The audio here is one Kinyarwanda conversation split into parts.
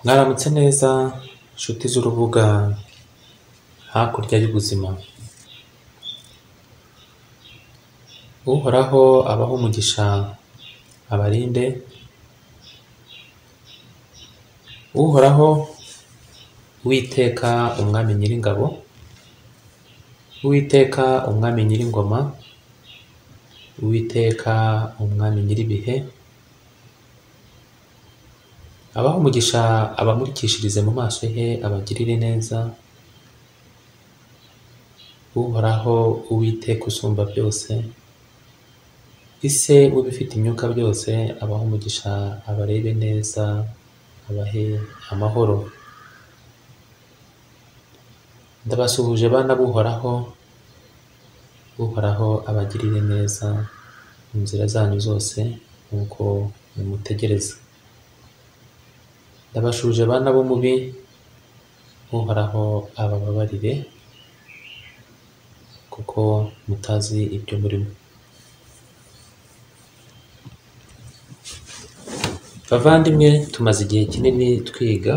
Mwaramutse neza nshuti z'urubuga hakurya y'ubuzima. Uhoraho abaho umugisha abarinde. Uhoraho Uwiteka umwami nyiringabo, Uwiteka umwami nyiringoma, Uwiteka umwami nyiribihe, abaho umugisha abamurikishirize mu maso he, abagirire neza. Uhoraho Uwiteka usumba byose, ise w'ibifite imyuka byose, abaho umugisha abarebe neza, abahe amahoro. Ndabasuhuje bana b'Uhoraho, Uhoraho abagirire neza mu nzira zanyu zose nk'uko mumutegereza. Ndabashuje bana b'umubi, Uhoraho abababarire kuko mutazi ibyo murimo. Bavandimwe, tumaze igihe kinini twiga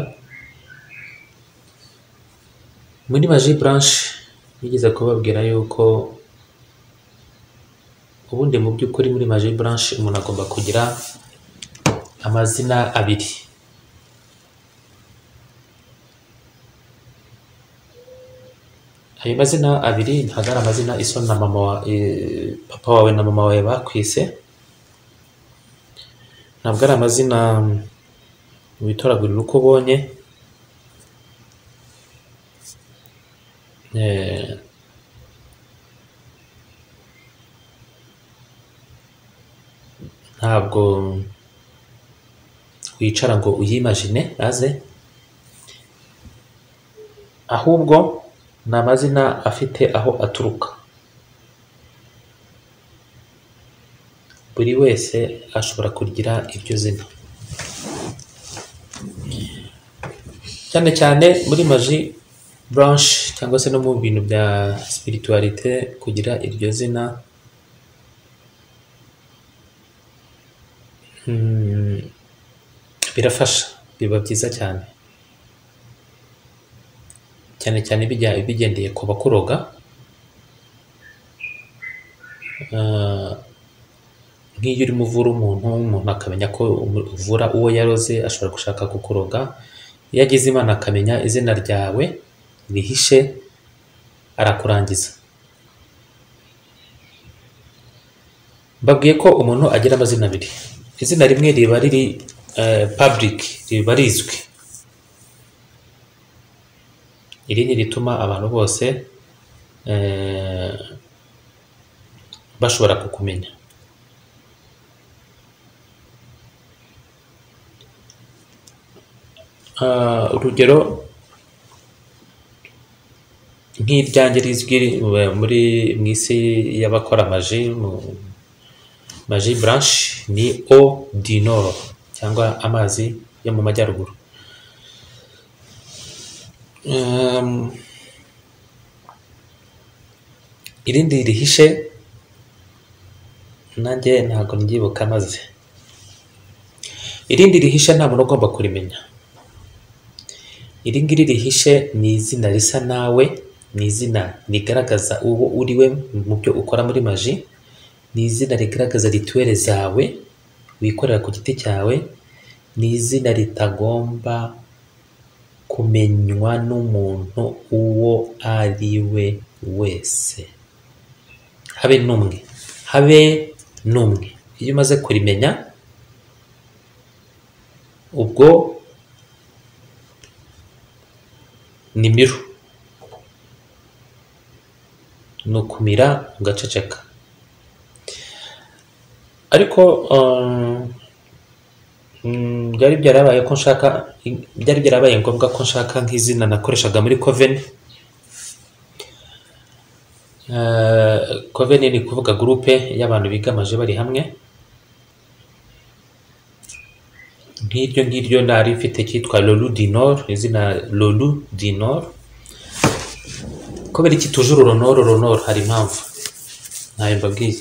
muri Magie Blanche. Nigeze kubabwira yuko ubundi mu by'ukuri muri Magie Blanche umuntu agomba kugira amazina abiri. Ayo mazina abiri ntabwo ari amazina iso na papa wawe na mama wawe bakwise, ntabwo ari amazina witoragurira uko ubonye. Ntabwo wicara ngo uyimagine aze, ahubwo ni amazina afite aho aturuka. Buri wese ashobora kugira iryo zina, cyane cyane muri Magie Blanche cyangwa se no mu bintu bya spiritualite. Kugira iryo zina birafasha, biba byiza cyane, cyane cyane bigendeye ku bakuroga. Nk'iyo urimo uvura umuntu akamenya ko uvura uwo yaroze, ashobora gushaka kukuroga. Iyo agize Imana akamenya izina ryawe rihishe, arakurangiza. Mbabwiye ko umuntu agira amazina abiri. Izina rimwe riba riri public, riba rizwi, iri ni rituma abantu bose bashobora kukumenya. Urugero nk'iryanjye rizwi mu isi y'abakora Magie Blanche ni Eau du Nord, cyangwa amazi yo mu majyaruguru. Irindi rihishe nanjye ntabwo ndyibuka maze. Irindi rihishe nta muntu ugomba kurimenya. Iri ngiri rihishe ni izina risa nawe, ni izina rigaragaza uwo uriwe mu byo ukora muri magie, ni izina rigaragaza rituwere zawe wikorera ku giti cyawe, ni izina ritagomba kumenywa n'umuntu uwo ari we wese, habe n'umwe. Iyo umaze kurimenya, ubwo ni miru, ni ukumira ugaceceka. Ariko byari byarabaye ngombwa ko nshaka nk'izina nakoreshaga muri Coven. Coven ni kuvuga groupe y'abantu biga magie bari hamwe. Ngiryo nari mfite cyitwa Lolu du Nord, izina Lolu du Nord. Kubera iki tuje Ronor, hari impamvu ntayo mbabwiye.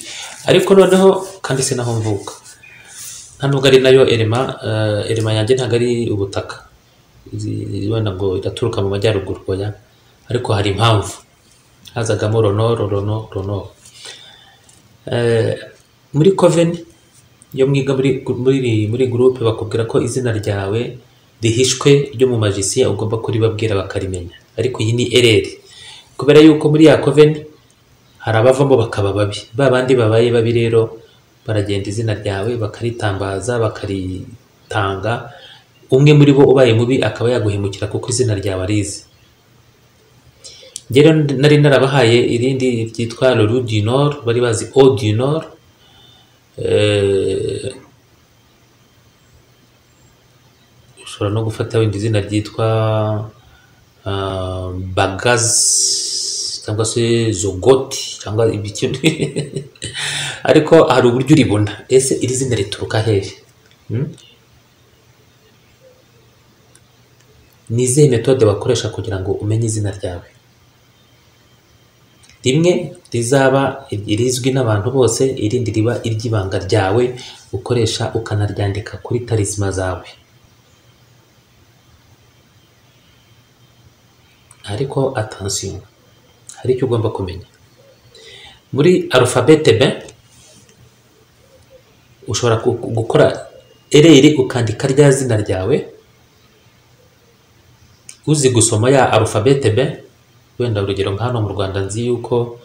Ariko noneho kandi sinaho mvuka, nta nubwo ari nayo elema yanjye, ntabwo ari ubutaka. ibona ngo iraturuka mu majyaruguru oya, ariko hari impamvu hazagamo rono. Muri coven iyo mwiga muri groupe bakubwira ko izina ryawe rihishwe ryo mu magicien ugomba kuribabwira bakarimenya, ariko iyi ni erreur kubera yuko muri ya coven hari abavamo bakaba babi, babandi babaye babi rero baragenda izina ryawe bakaritambaza bakaritanga, umwe muri bo ubaye mubi akaba yaguhemukira kuko izina ryawe arizi. Rero nari narabahaye irindi ryitwa le Loup du Nord, bari bazi Eau du Nord. Ushobora no gufata wenda izina ryitwa Bagaz cyangwa se Zogoti cyangwa ibiki ariko hari uburyo uribona, ese iri zina rituruka hehe? Ni izihe metode bakoresha kugira ngo umenye izina ryawe? Rimwe rizaba irizwi n'abantu bose, irindi riba iry'ibanga ryawe ukoresha ukanaryandika kuri tarisma zawe. Ariko attention, hari icyo ugomba kumenya. Muri alphabet B ushobora gukora ereri ukandika rya zina ryawe, uzi gusoma ya alphabet B, wenda urugero nka hano mu Rwanda nzi yuko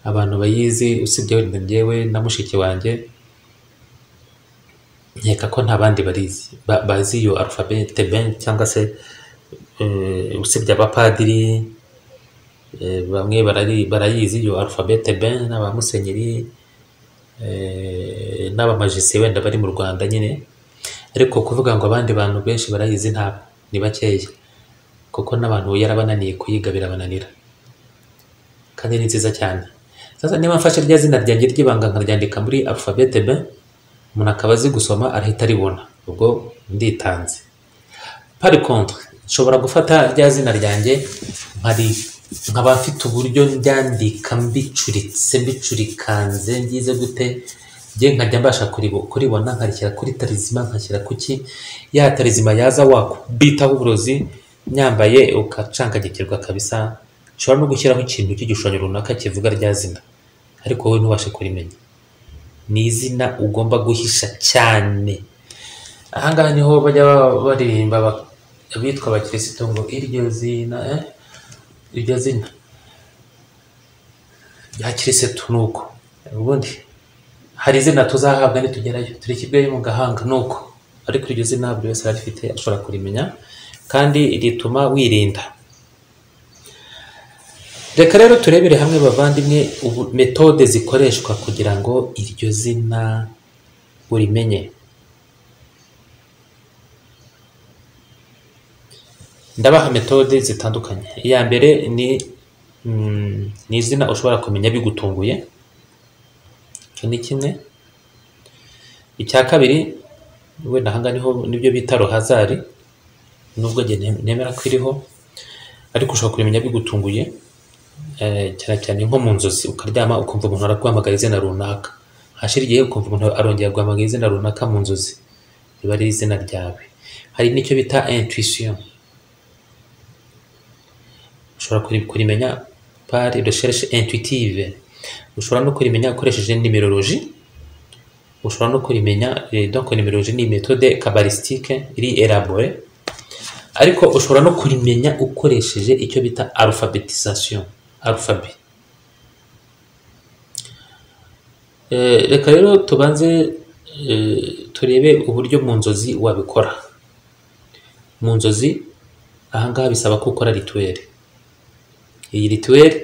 abantu bayizi usibye wenda njyewe na mushiki wanjye, nkeka ko nta bandi bazi iyo alphabet B cyangwa se usibye abapadiri bamwe barayizi iyo alphabet B n'abamusenyeri n'abamagicien wenda bari mu Rwanda nyine, ariko kuvuga ngo abandi bantu benshi barayizi ntabwo, ni bakeya kuko n'abantu yarabananiye kuyiga birabananira kandi ni nziza cyane. Sasa niba mfashe rya zina ryanjye ry'ibanga nkaryandika muri alphabet B, umuntu akaba azi gusoma arahita aribona, ubwo nditanze. Par contre nshobora gufata rya zina ryanjye nkaba mfite uburyo ryandika mbicurikanze ngize gute, njye nkajya mbasha kuribona nkarishyira kuri tarizima, nkashyira kuki ya tarizima yaza wakubitaho uburozi nyambaye ukacangagikirwa kabisa. Nshobora no gushyiraho ikintu cy'igishushanyo runaka kivuga rya zina, ariko wowe ntubashe kurimenya. Ni izina ugomba guhisha cyane. Ahangaha niho bajya baririmba abitwa abakirisitu ngo iryo zina rya kirisitu nuko. Ubundi hari izina tuzahabwa nitugerayo, turikirweyo mu gahanga nuko, ariko iryo zina buri wese arifite ashobora kurimenya kandi rituma wirinda. Reka rero turebere hamwe bavandimwe metode zikoreshwa kugira ngo iryo zina urimenye. Ndabaha metode zitandukanye. Iya mbere ni izina ushobora kumenya bigutunguye, icyo ni kimwe. Icya kabiri wenda ahanga nibyo bita rohazari, nubwo nemera ko iriho, ariko ushobora kurimenya bigutunguye, cyane cyane nko mu nzozi ukaryama ukumva umuntu araguhamagara izina runaka, hashira igihe ukumva umuntu arongera guhamagara izina runaka mu nzozi, riba ari izina ryawe. Hari n'icyo bita intuition, ushobora kurimenya par recherche intuitive, ushobora no kurimenya ukoresheje numerologie, ushobora no kurimenya donc numerologie ni méthode cabalistique iri élaborée, ariko ushobora no kurimenya ukoresheje icyo bita alphabetisation, alphabet. Reka rero tubanze turebe uburyo mu nzozi wabikora. Mu nzozi ahangaha bisaba ko ukora rituel. Iyi rituel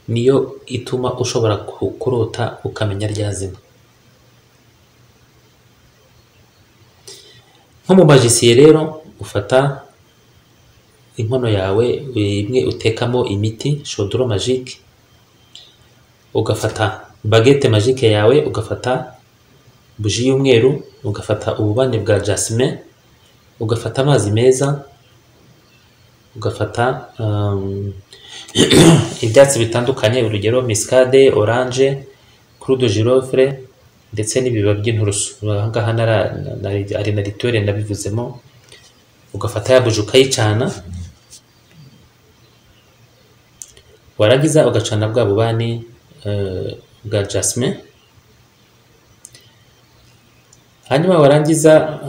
niyo ituma ushobora kurota ukamenya rya zina. Nko mu magicien rero ufata inkono yawe imwe utekamo imiti chaudron magique, ugafata baguette magique yawe, ugafata buji y'umweru, ugafata ububani bwa jasmin, ugafata amazi meza, ugafata ibyatsi bitandukanye, urugero muscade, orange, clou de girofle ndetse n'ibibabi by'inturusu. Ahangaha ari na rituel nabivuzemo, ugafata ya buji ukayicana, warangiza ugacana bwa bubani bwa jasmine, hanyuma warangiza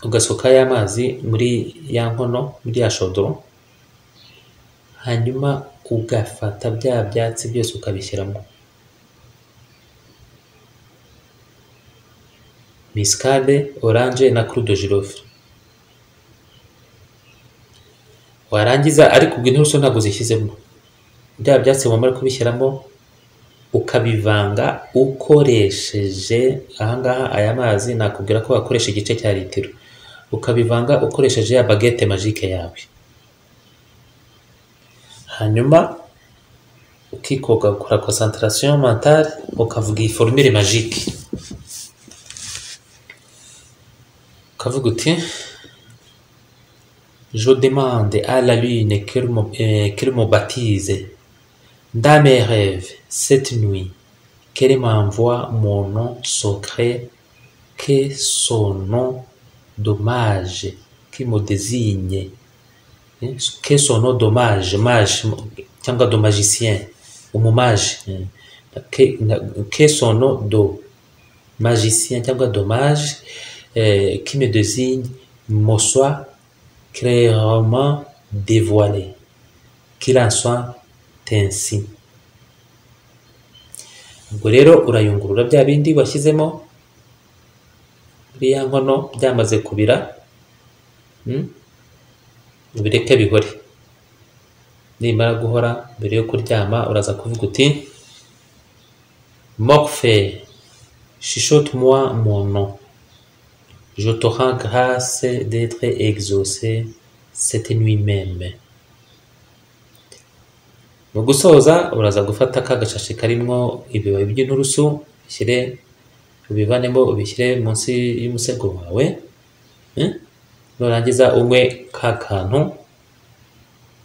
ugasuka y'amazi muri ya nkono, muri ya shodoro, hanyuma ugafata bya byatsi byose ukabishyiramo, miskade, orange na clou de girofle. Warangiza ariko ubwo inturusu ntabwo zishyizemo, bya byatsi wamara kubishyiramo ukabivanga ukoresheje, ahangaha aya mazi nakubwira ko wakoresha igice cya litiro, ukabivanga ukoresheje ya baguette magique yawe, hanyuma ukikoga gukora concentration mentale, ukavuga iyi formule magique, ukavuga uti je demande à la lune qu'elle me baptise dans mes rêves cette nuit, qu'elle m'envoie mon nom secret, que son nom dommage qui me désigne, que son nom dommage, mage cyangwa de magicien, umumage, que son nom de magicien cyangwa dommage qui me désigne me soit clairement dévoilé, qu'il en soit ainsi. Ubwo rero urayungurura bya bindi washyizemo muri ya nkono byamaze kubira, ubireke bihore. Nimara guhora, mbere yo kuryama uraza kuvuga uti Morphée, chuchote-moi mon nom. Je te rends grâce d'être exaucé cette nuit même. Mu gusoza uraza gufata ka gashashi karimo ibibabi by'inturusu, ubivanemo ubishyire munsi y'umusego wawe, nurangiza unywe ka kantu,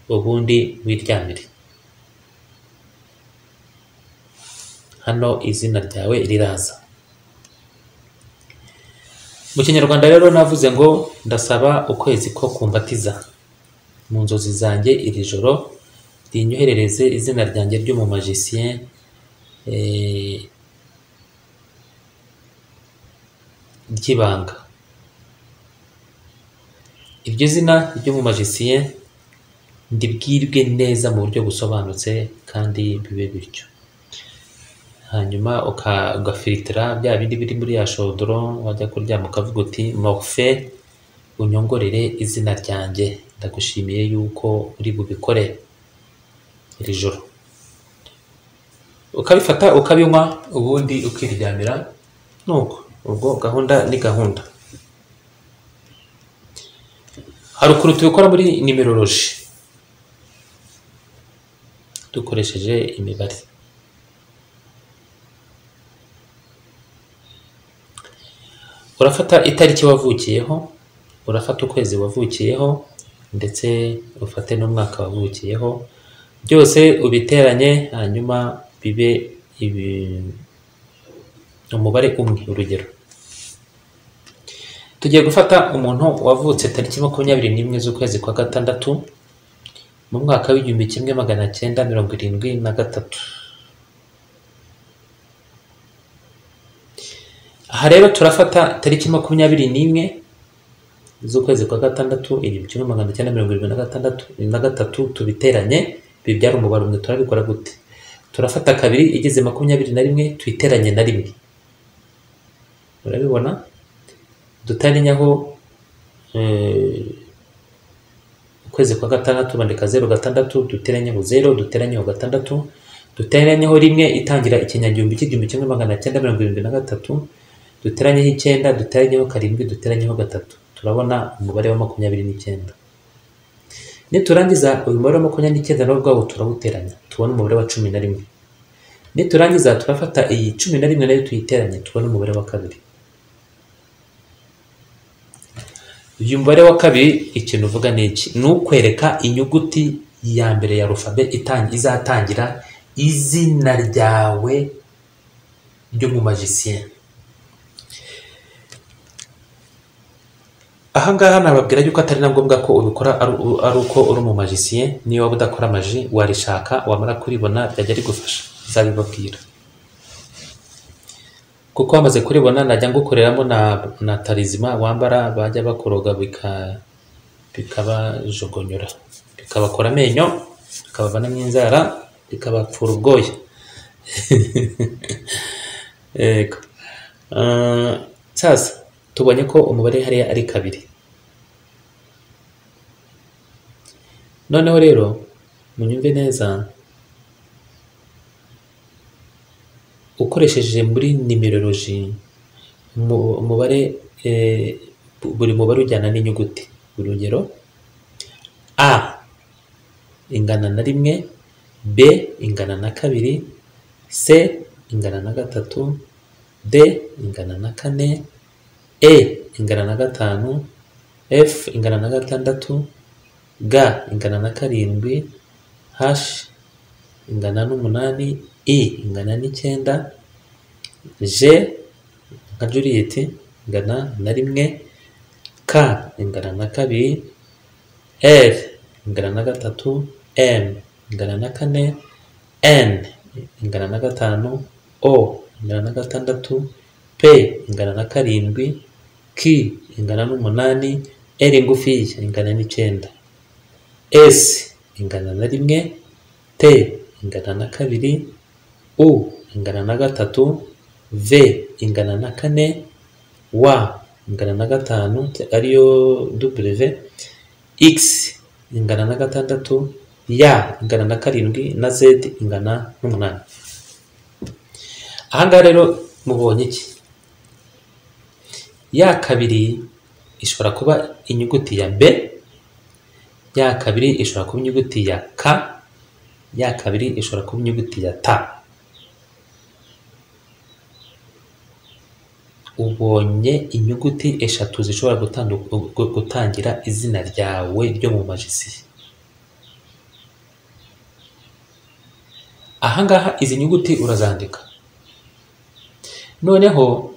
ubundi wiryamire. Hano izina ryawe riraza. Mu Kinyarwanda rero navuze ngo ndasaba ukwezi ko kumbatiza mu nzozi zanjye iri joro, rinyoherereze izina ryanjye ry'umu magicien ry'ibanga. Iryo zina ry'umu magicien ndibwirwe neza mu buryo busobanutse kandi bibe bityo. Hanyuma ugafilitira bya bindi biri muri ya shodoro, wajya kuryama ukavuga uti Morphée, unyongorere izina ryanjye, ndagushimiye yuko uri bubikore iri joro. Ukabifata ukabinywa, ubundi ukiryamira. Nuko ubwo gahunda ni gahunda. Hari ukuntu tubikora muri numerology dukoresheje imibare. Urafata itariki wavukiyeho, urafata ukwezi wavukiyeho, ndetse ufate n'umwaka wavukiyeho, byose ubiteranye, hanyuma bibe umubare umwe. Urugero, tugiye gufata umuntu wavutse tariki 21 z'ukwezi kwa gatandatu mu mwaka w'1973. Aha rero turafata tariki 21 z'ukwezi kwa gatandatu 1973 tubiteranye bibyara umubare umwe. Turabikora gute? Turafata kabiri igeze 21 tuyiteranye na rimwe. Urabibona? Dutaranyaho ukwezi kwa gatandatu bandika 06, duteranyeho 0, duteranyeho 6, duteranyeho rimwe itangira ikinyagihumbi cy'igihumbi 1973, duteranyeho 9, duteranyeho 7, duteranyeho 3. Turabona umubare wa 29. Niturangiza uyu mubare wa 29 nawo bwawo turawuteranya, tubona umubare wa 11. Niturangiza turafata iyi 11 nayo tuyiteranye, tubona umubare wa 2. Uyu mubare wa 2 ikintu uvuga n'iki? Ni ukwereka inyuguti ya mbere ya alphabet izatangira izina ryawe ryo mu magicien. ahangaha nababwira yuko atari na ngombwa ko ubikora ari uko uri mu magicien. Niyo waba udakora maji warishaka wamara kuribona byajya rigufasha, nzabibabwira. Kuko wamaze kuribona najya ngukoreramo na tarizima wambara bajya bakoroga bikabajogonyora, bikabakora amenyo, bikabavanamo inzara, bikabapfura ubwoya. Yego. Sasa tubonye ko umubare hariya ari 2. Noneho rero munyumve neza, ukoresheje muri numerology umubare buri mubare ujyana n'inyuguti. Urugero, A ingana na 1, B ingana na 2, C ingana na 3, D ingana na 4, E ingana na 5, F ingana na 6, G ingana na 7, H ingana na 8, I ingana na 9, J nka Juliet ingana na 1, K ingana na 2, L ingana na 3, M ingana na 4, N ingana na 5, O ingana na 6, P ingana na 7, Q ingana na 8, L ngufiya ingana na 9, S ingana na 1, T ingana na 2, U ingana na 3, V ingana na 4, W ingana na 5 ariyo W, X ingana na 6, Y ingana na 7 na Z ingana na 8. Ahangaha rero mubonye iki? Ya 2 ishobora kuba inyuguti ya B, ya 2 ishobora kuba inyuguti ya K, ya 2 ishobora kuba inyuguti ya T. Ubonye inyuguti 3 zishobora gutangira izina ryawe ryo mu magicien. Ahangaha izi nyuguti urazandika. Noneho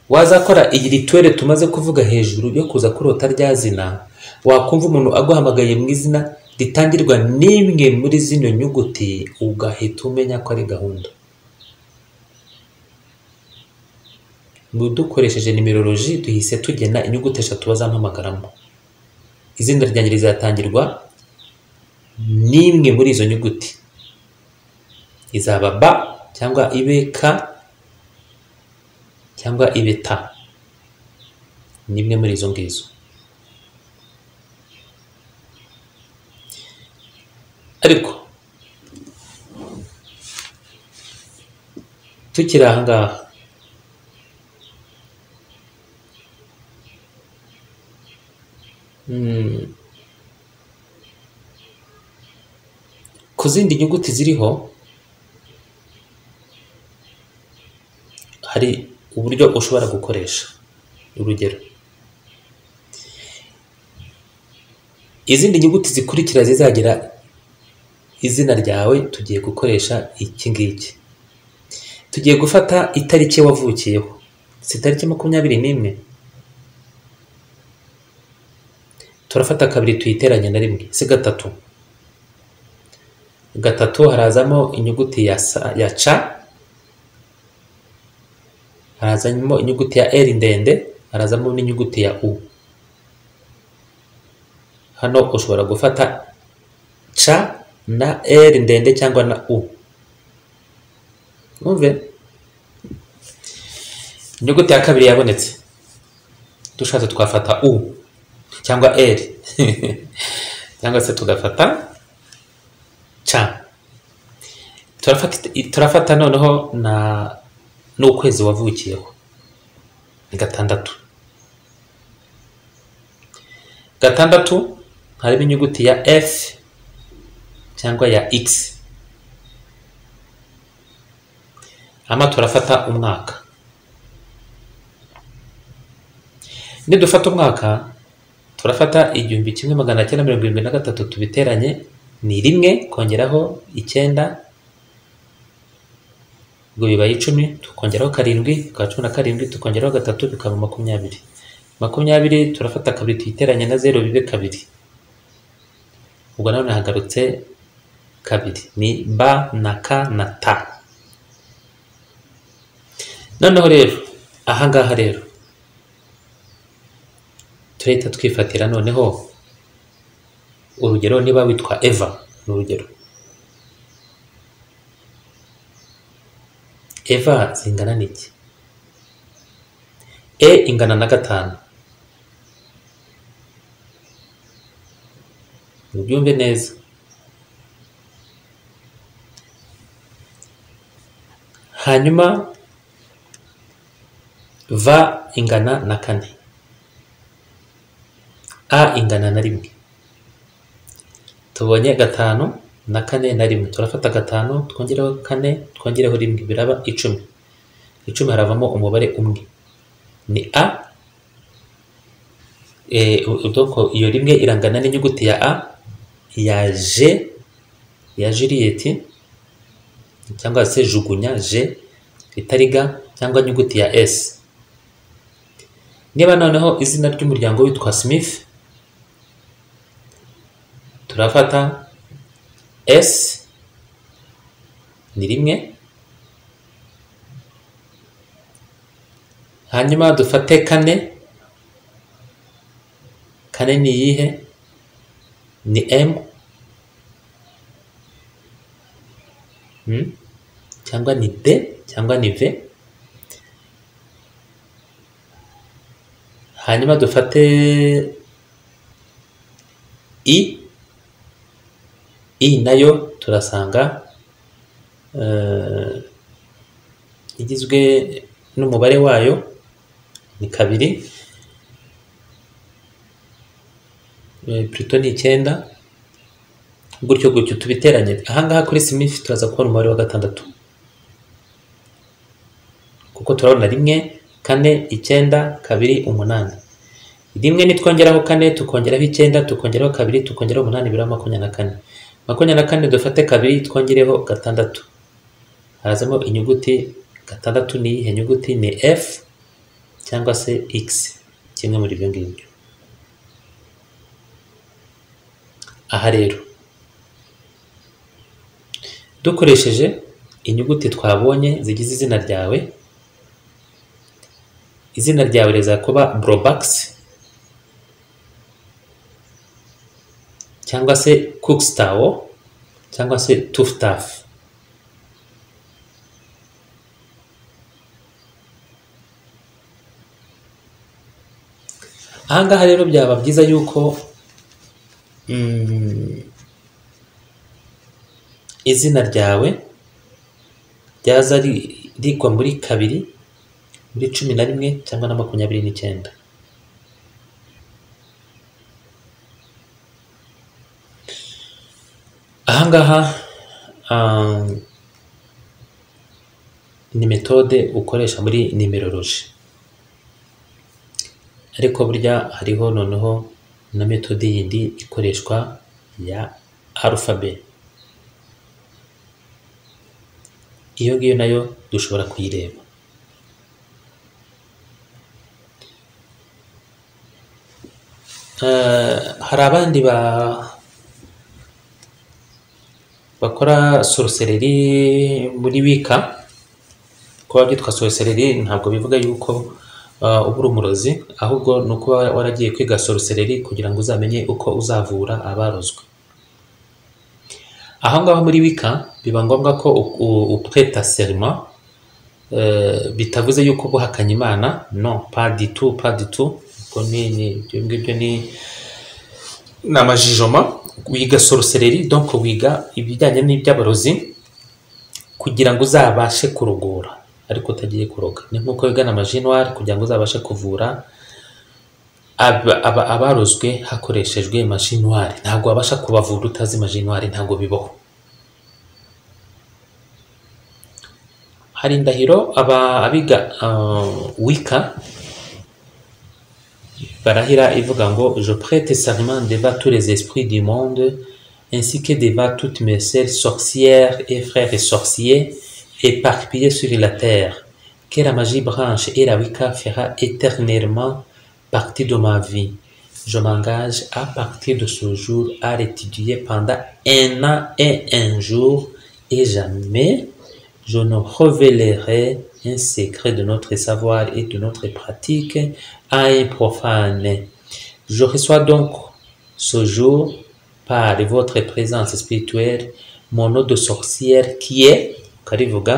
wazakora iyi rituelle tumaze kuvuga hejuru yo kuza kurota rya zina, wakumva umuntu aguhamagaye mu izina ritangirwa n'imwe muri zino nyuguti, ugahita umenya ko ari gahunda. Dukoresheje numerology duhise tugena inyuguti 3 bazampamagaramo. Izina ryanjye rizatangirwa n'imwe muri izo nyuguti, izaba B cyangwa ibe K cyangwa ibe T, n'imwe muri izo ngizo. Ariko tukiri ahangaha, ku zindi nyuguti ziriho hari uburyo ushobora gukoresha. Urugero, izindi nyuguti zikurikira zizagira izina ryawe, tugiye gukoresha iki ngiki. Tugiye gufata itariki wavukiyeho, si tariki 21, turafata 2 tuyiteranya na 1, si 3. 3 harazamo inyuguti ya C, harazamo inyuguti ya L ndende, harazamo n'inyuguti ya U. Hano ushobora gufata C na L ndende cyangwa na U. Numve inyuguti ya 2 yabonetse, dushatse twafata U cyangwa L cyangwa se tugafata C. Turafata noneho n'ukwezi wavukiyeho, ni 6. 6 harimo inyuguti ya F cyangwa ya X. Ama turafata umwaka. Nidufata umwaka, turafata 1973 tubiteranye ni 1 kongeraho 9, ubwo bibaye 10, tukongeraho 7 bikaba 17, tukongeraho 3 bikaba 20. 20 turafata kabiri tuyiteranya na 0 bibe kabiri, ubwo nanone hagarutse kabiri, ni ba na ka na ta. Noneho rero ahangaha rero turahita twifatira noneho urugero. Niba witwa Eva, ni urugero, Eva zingana n'iki? Ingana na 5, mubyumve neza. Hanyuma va ingana na 4, a ingana na 1. Tubonye 5 na 4 na 1, turafata 5 twongereho 4 twongereho 1 biraba 10. 10 haravamo umubare umwe, ni a. Udoko iyo rimwe irangana n'inyuguti ya a, ya J ya Juliet, cyangwa se jugunya J itariga, cyangwa inyuguti ya S. Niba noneho izina ry'umuryango witwa Smith, turafata S ni 1, hanyuma dufate 4. 4 ni iyihe? Ni M, cyangwa ni D, cyangwa ni V. Hanyuma dufate I. I nayo turasanga igizwe n'umubare wayo ni 2, plutôt ni 9, gutyo gutyo tubiteranye. Ahangaha kuri Smith turaza kubona umubare wa 6, kuko turabona 1, 4, 9, 2, 8. 1 nitwongeraho 4 tukongeraho 9 tukongeraho 2 tukongeraho 8 biraba 24. 24 dufate 2 twongereho 6, harazamo inyuguti 6. Ni iyihe nyuguti? Ni F cyangwa se X, kimwe muri ibyo ngibyo. Aha rero dukoresheje inyuguti twabonye zigize izina ryawe, izina ryawe riza kuba Brobax cyangwa se Cookstow cyangwa se Tuftaf. Ahangaha rero byaba byiza yuko izina ryawe ryaza rigwa muri 2, muri 11 cyangwa na 29. Ahangaha ni metode ukoresha muri numerology, ariko burya hariho noneho na metode yindi ikoreshwa ya alphabet. Iyo ngiyo nayo dushobora kuyireba. Hari abandi bakora sorcellerie muri Wicca. Kuba byitwa sorcellerie ntabwo bivuga yuko ubura umurozi, ahubwo ni uko waragiye kwiga sorcellerie kugira ngo uzamenye uko uzavura abarozwe. Ahangaha muri Wicca biba ngombwa ko upreta serment, bitavuze yuko buhakanye Imana, non, pas du tout, pas du tout. Ngibyo ni amajijoma. Wiga sorcellerie, donc wiga ibijyanye n'iby'abarozi kugira ngo uzabashe kurogora, ariko utagiye kuroga. Ni nkuko wiga na magie noire kugira ngo uzabashe kuvura abarozwe hakoreshejwe magie noire. Ntabwo wabasha kubavura utazi magie noire, ntabwo bibaho. Hari indahiro abiga Wicca barahira ivuga ngo je prête serment devant tous les esprits du monde ainsi que devant toutes mes sœurs sorcières et frères et sorciers éparpillés sur la terre, que la magie branche et la Wicca fera éternellement partie de ma vie. Je m'engage à partir de ce jour à l'étudier pendant 1 an et 1 jour, et jamais je ne révélerai un secret de notre savoir et de notre pratique à un profane. Je reçois donc ce jour, par votre présence spirituelle, mon nom de sorcière qui est Karivuga,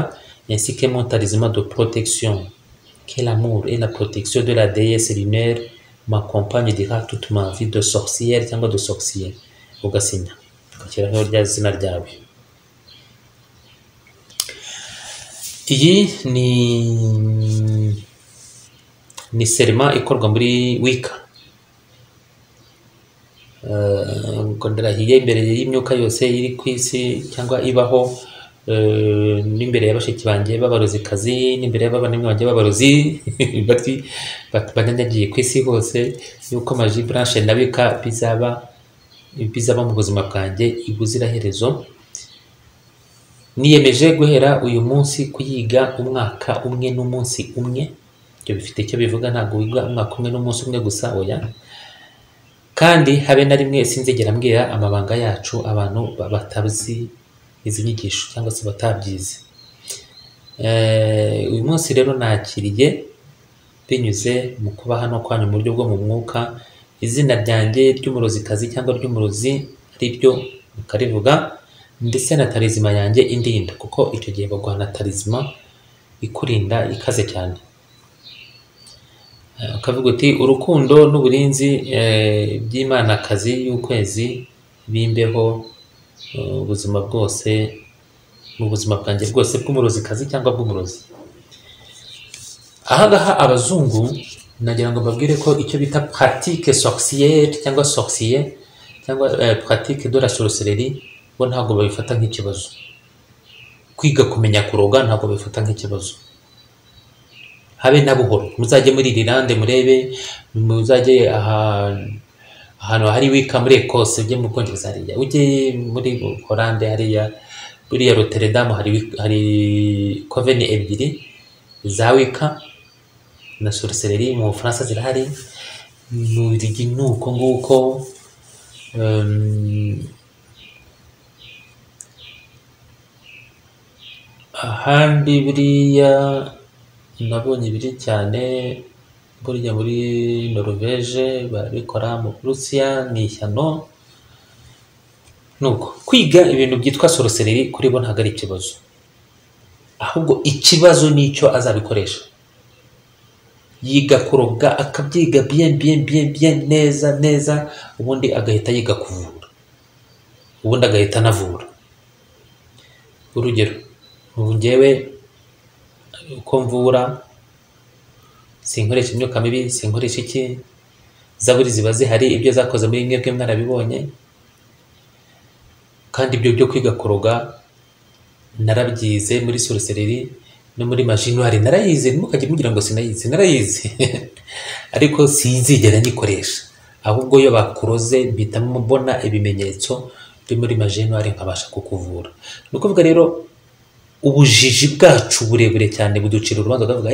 ainsi que mon talisman de protection. Que l'amour et la protection de la déesse lunaire m'accompagne durant toute ma vie de sorcière cyangwa de sorcier. Ugasinya ugashyiraho rya zina ryawe. Iyi ni serima ikorwa muri Wicca. Ngo ndarahiye imbere y'imyuka yose iri ku isi cyangwa ibaho, n'imbere y'abashiki banjye b'abarozikazi, n'imbere y'abavandimwe banjye b'abarozi banyanyagiye ku isi hose, yuko maji branche na Wicca bizaba mu buzima bwanjye ibuziraherezo. Niyemeje guhera uyu munsi kuyiga umwaka umwe n'umunsi umwe. Ibyo bifite icyo bivuga, ntabwo wiga umwaka umwe n'umunsi umwe gusa, oya. Kandi habe na rimwe sinzigera mbwira amabanga yacu abantu batazi izi nyigisho cyangwa se batabyize. Uyu munsi rero nakiriye binyuze mu kuba hano kwanyu mu buryo bwo mu mwuka, izina ryanjye ry'umurozikazi cyangwa ry'umurozi ari ryo Karivuga, ndetse na tarizima yanjye indinda, kuko icyo gihe baguha na tarizima ikurinda ikaze cyane. Ukavuga uti urukundo n'uburinzi by'Imanakazi y'ukwezi bimbeho ubuzima bwose, mu buzima bwanjye bwose bw'umurozikazi cyangwa bw'umurozi. Ahangaha abazungu nagira ngo babwire ko icyo bita pratique sorcière cyangwa sorcier cyangwa pratique de la sorcellerie bo ntabwo babifata nk'ikibazo. Kwiga kumenya kuroga ntabwo babifata nk'ikibazo. Habe na buhoro, muzajye muri Irlande murebe, muzajye ahantu hari Wicca muri Ecosse, ujye mu Bwongereza hariya, ujye muri Hollande hariya, buriya Rotterdam hari coven ebyiri za Wicca na sorcellerie, mu Bufaransa zirahari, mu Bubiligi ni uko nguko. Ahandi buriya nabonye biri cyane, burya muri Norvège barabikora, mu Burusiya ni ishyano. Nuko kwiga ibintu byitwa sorcellerie kuri bo ntabwo ari ikibazo, ahubwo ikibazo ni icyo azabikoresha. Yiga kuroga akabyiga bien neza, ubundi agahita yiga kuvura, ubundi agahita anavura. Urugero, ubu njyewe uko mvura sinkoresha imyuka mibi, sinkoresha iki, zaburi ziba zihari, ibyo zakoze muri mwebwe mwarabibonye. Kandi ibyo byo kwiga kuroga narabyize muri sorcellerie no muri magie noire narayize, ntimukajye mugira ngo sinayize, narayize ariko sinzigera nyikoresha, ahubwo iyo bakuroze mpita mbona ibimenyetso byo muri magie noire nkabasha kukuvura. Ni ukuvuga rero ubujiji bwacu burebure cyane buducira urubanza, ukavuga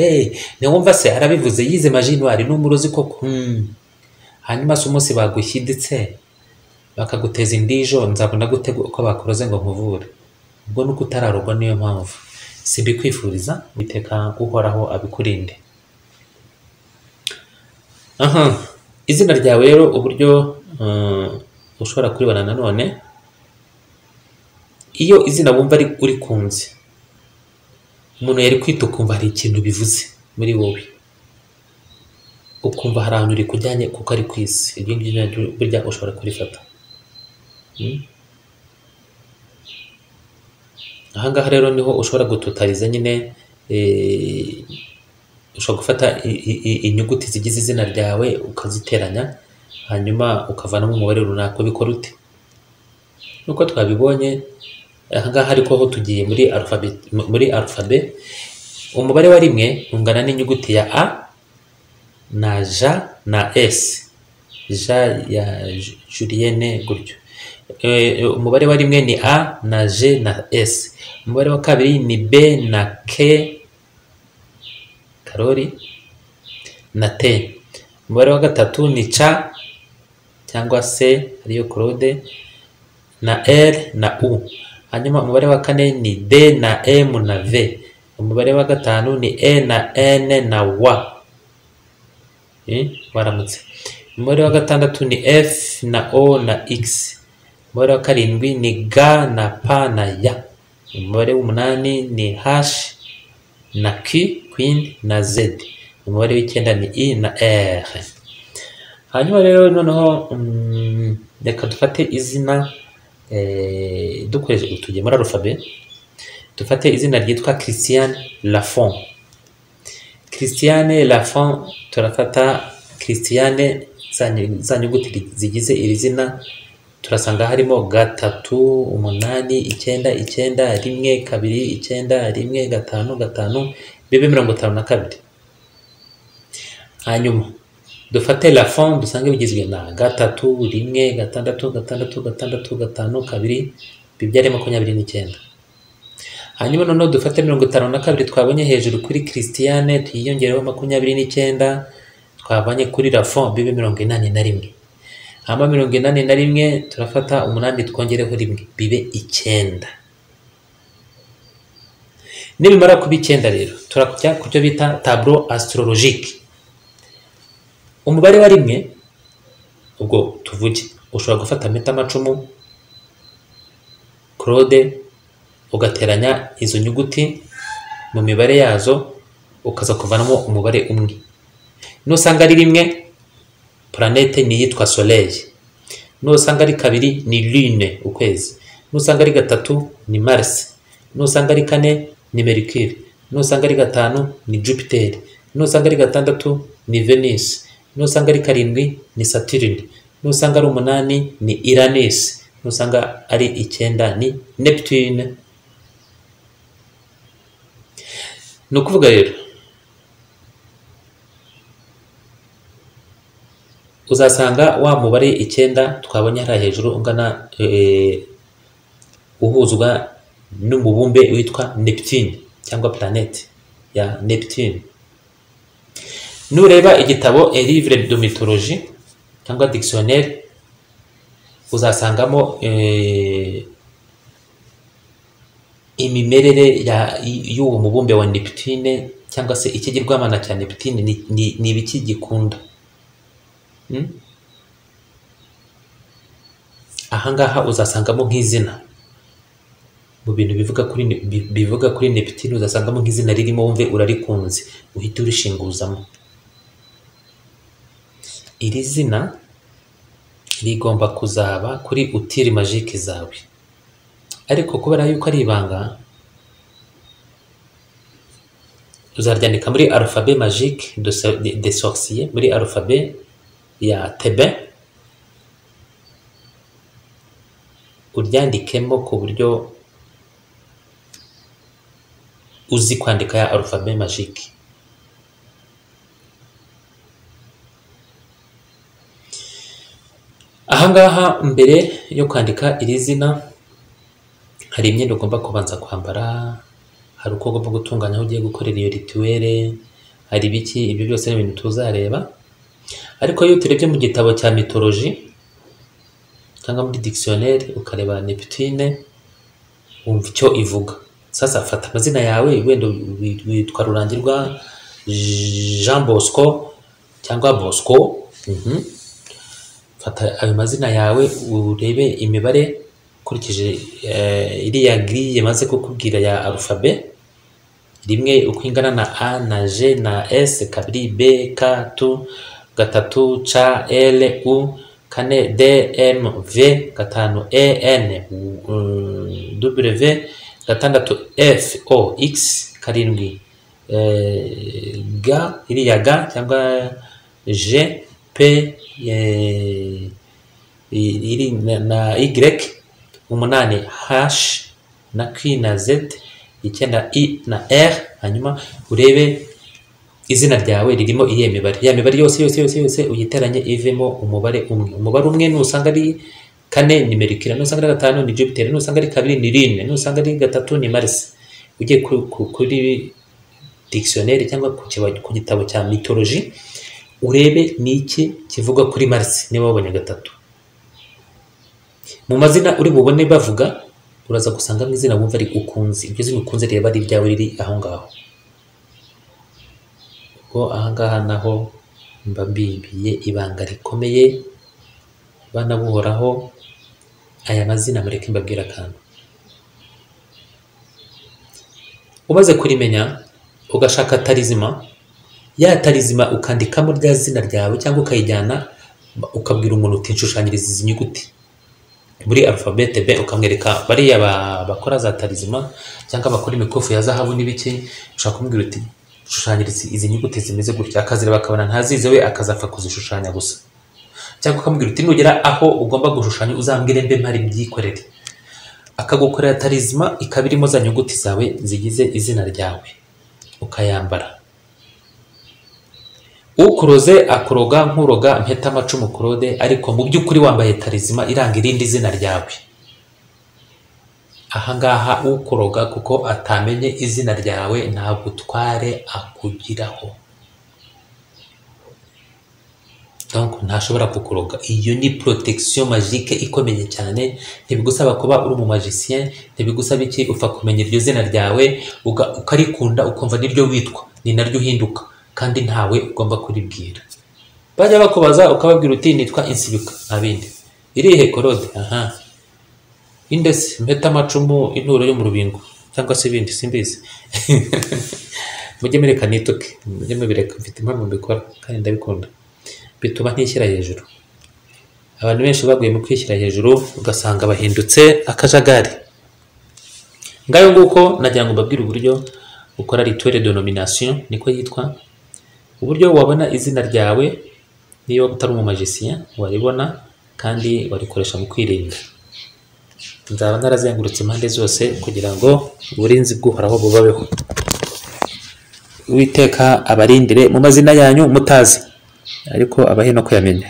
ntiwumva se arabivuze yize magie noire n'umurozi koko. Hanyuma se umunsi bagushyiditse bakaguteza indijo, nzabona gute uko bakuroze ngo nkuvure? Ubwo nuko utararogwa, niyo mpamvu simbikwifuriza. Witeka uhoraho abikurinde. Izina ryawe rero uburyo ushobora kuribona nanone, iyo izina wumva urikunze, umuntu yari kwita ukumva hari ikintu bivuze muri wowe, ukumva hari ahantu uri kujyanye kuko ari ku isi, iryo ngiryo burya ushobora kurifata. Ahangaha rero niho ushobora gutotaliza nyine, ushobora gufata inyuguti zigize izina ryawe ukaziteranya, hanyuma ukavanamo umubare runaka. Ubikora ute? Nuko twabibonye ahangaha, ariko ho tugiye muri alphabet. Umubare wa rimwe ungana n'inyuguti ya A na J na S, J ya Julienne gutyo. Umubare wa rimwe ni A na J na S. Umubare wa kabiri ni B na K Karori na T. umubare wa gatatu ni C cyangwa se ariyo Claude na R na U. Hanyuma umubare wa kane ni D na M na V. Umubare wa gatanu ni E na N na W. Waramutse. Umubare wa gatandatu ni F na O na X. Umubare wa karindwi ni G na P na Y. Umubare w'umunani ni H na Q, Queen na Z. Umubare w'icyenda ni I na R. Hanyuma rero noneho reka dufate izina dukoresheje tugiye muri alphabet. Dufate izina ryitwa Christiane Lafont. Christiane Lafont, turafata Christiane za nyuguti zigize iri zina turasanga harimo 3, 8, 9, 9, 1, 2, 9, 1, 5, 5 bibe 52. Hanyuma dufate Lafont dusange bigizwe na 3, 1, 6, 6, 6, 5, 2 bibyare 29. Hanyuma noneho dufate 52 twabonye hejuru kuri Christiane tuyiyongereho 29 twabonye kuri Lafont bibe 81. Hama 81 turafata 8 twongereho 1 bibe 9. Nibimara kuba 9 rero turakujya kubyo bita tableau astrologique. Umubare wa 1 ubwo tuvuge ushobora gufata metamacumu Claude ugateranya izo nyuguti mu mibare yazo ukaza kuvanamo umubare umwe. Nusanga ari 1 planete ni yitwa Soleil. Nusanga ari 2 ni Lune ukwezi. Nusanga ari 3 ni Mars. Nusanga ari 4 ni Mercure. Nusanga ari 5 ni Jupiter. Nusanga ari 6 ni Venus. Nusanga ari 7 ni Saturn. Nusanga ari 8 ni Uranus. Nusanga ari 9 ni Neptune. Nukuvuga rero uzasanga wa mubare 9 twabonye hari hejuru ungana uhuzwa n'umubumbe witwa Neptune cyangwa planète ya Neptune. Nureba igitabo Un livre de mythologie cyangwa dictionnaire uzasangamo imimerere y'uwo mubumbe wa Neptune cyangwa se ikigirwamana cya Neptune ni ibiki gikunda. Ahangaha uzasangamo nk'izina mu bintu bivuga kuri Neptune uzasangamo nk'izina ririmo wumve urarikunze uhita urishinguzamo. Iri zina rigomba kuzaba kuri outils magiques zawe, ariko kubera yuko ari ibanga uzaryandika muri alphabet magique de sorcier, muri alphabet ya Tebin uryandikemo ku buryo uzi kwandika ya alphabet magique. Ahangaha mbere yo kwandika iri zina hari imyenda ugomba kubanza kwambara, hari uko ugomba gutunganya aho ugiye gukorera iyo rituwere, hari biki, ibyo byose ni ibintu tuzareba. Ariko iyo turebye mu gitabo cya mythologie cyangwa muri dictionnaire ukareba Neptune wumva icyo ivuga. Sasa fata amazina yawe, wenda witwa Rurangirwa Jean Bosco cyangwa Bosco, fata ayo mazina yawe urebe imibare kurikije iriya grille maze kukubwira ya alphabet, 1 uko ingana na A na G na S, 2 B, K, T, 3 C, L, U, 4 D, M, V, 5 E, N, W, 6 F, O, X, 7 G, iriya G cyangwa G, P, iri na Y, 8 H na Q na Z, 9 I na R. Hanyuma urebe izina ryawe ririmo iyihe mibare. Ya mibare yose uyiteranye ivemo umubare umwe. Umubare umwe nusanga ari 4 ni Mercure, nusanga ari 5 ni Jupiter, nusanga ari 2 ni Lune, nusanga ari 3 ni Mars. Ugiye kuri dictionnaire cyangwa ku gitabo cya mythologie urebe niki kivuga kuri Mars niba wabonye gatatu. Mu mazina uri bubone bavuga uraza gusanga mu izina wumva ari ukunzi, iryo zina ukunze reba ari ryawe riri aho ngaho. Ubwo aha ngaha naho mba mbibiye ibanga rikomeye bana buhoraho. Aya mazina mureke mbabwira akantu. Umaze kurimenya ugashaka tarizima, ya tarizima ukandikamo rya zina ryawe cyangwa ukayijyana ukabwira umuntu uti nshushanyiriza izi nyuguti muri alphabet B, ukamwereka bariya bakora za tarizima cyangwa bakora imikufu ya zahabu n'ibiki, ushaka kumubwira uti shushanyiriza izi nyuguti zimeze gutya, akazira bakabona ntazize we akazapfa kuzishushanya gusa. Cyangwa ukamubwira uti nugera aho ugomba gushushanya uzambwire mbe mpari byikorere, akagukorera tarizima ikaba irimo za nyuguti zawe zigize izina ryawe ukayambara. Ukuroze akuroga nkuroga mpeta amacumu kurode, ariko mu by'ukuri wambaye tarizima iranga irindi zina ryawe. Aha ngaha ukuroga kuko atamenye izina ryawe nta gutware akugiraho, donc ntashobora kukuroga. Iyo ni protection magique ikomeye cyane. Ntibigusaba kuba uri mu magicien, ntibigusaba iki, upfa kumenya iryo zina ryawe ukarikunda ukumva niryo witwa, ni naryo uhinduka, kandi ntawe ugomba kuribwira. Bajya bakubaza ukababwira uti nitwa Insibika, ntabindi. Irihe korode? Aha, indese mpeta amacumu inturo yo mu rubingo cyangwa se ibindi simbizi. Mujye mureka nituke, mujye mubireka, mfite impamvu mbikora kandi ndabikunda, bituma ntishyira hejuru. Abantu benshi baguye mu kwishyira hejuru ugasanga bahindutse akajagari. Ngayo nguko nagira ngo mbabwire uburyo ukora rituel de nomination, niko yitwa. Uburyo wabona izina ryawe niyo utari mu magicien waribona kandi warikoresha mu kwirinda. Nzaba narazengurutse impande zose kugira ngo uburinzi bw'uhoraho bubabeho. Uwiteka abarindire mu mazina yanyu mutazi, ariko abahe no kuyamenya.